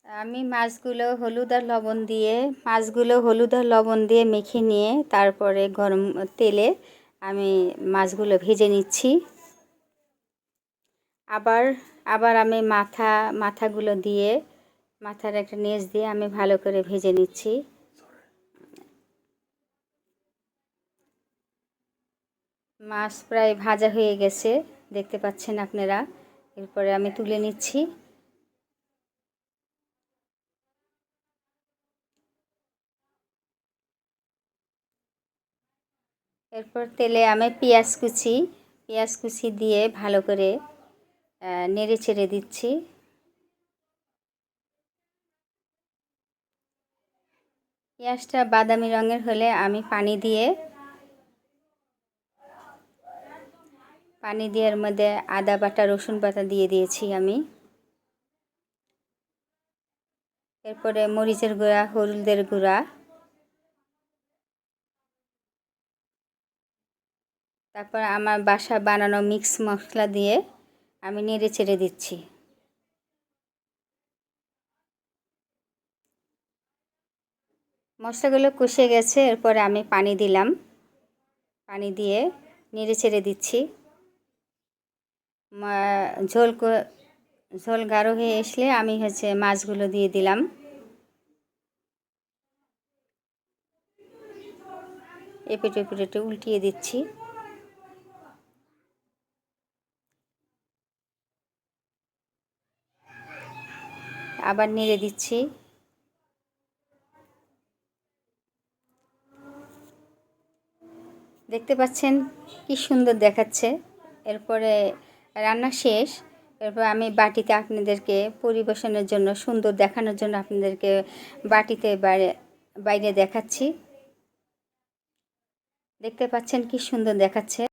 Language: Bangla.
আমি মাছগুলো হলুদ আর লবণ দিয়ে মেখে নিয়ে তারপরে গরম তেলে আমি মাছগুলো ভেজে নিচ্ছি। আবার আমি মাথাগুলো দিয়ে মাথার একটা নেজ দিয়ে আমি ভালো করে ভেজে নিচ্ছি। মাছ প্রায় ভাজা হয়ে গেছে, দেখতে পাচ্ছেন আপনারা। এরপরে আমি তুলে নিচ্ছি। এরপর তেলে আমি পেঁয়াজ কুচি দিয়ে ভালো করে নেড়ে চেড়ে দিচ্ছি। পেঁয়াজটা বাদামি রঙের হলে আমি পানি দিয়ে এর মধ্যে আদা বাটা রসুন বাটা দিয়ে দিয়েছি আমি। এরপরে মরিচের গুঁড়া, হলুদের গুঁড়া, তারপর আমার বাসা বানানো মিক্স মশলা দিয়ে আমি নেড়ে চেড়ে দিচ্ছি। মশলাগুলো কষে গেছে, এরপরে আমি পানি দিলাম। পানি দিয়ে নেড়ে চেড়ে দিচ্ছি। ঝোল গাঢ় হয়ে আসলে আমি মাছগুলো দিয়ে দিলাম। এপিট একটু উল্টিয়ে দিচ্ছি। আবার নেড়ে দিচ্ছি। দেখতে পাচ্ছেন কি সুন্দর দেখাচ্ছে। এরপরে রান্না শেষ। এরপর আমি বাটিতে আপনাদেরকে পরিবেশনের জন্য, সুন্দর দেখানোর জন্য আপনাদেরকে বাটিতে বাইরে দেখাচ্ছি। দেখতে পাচ্ছেন কি সুন্দর দেখাচ্ছে।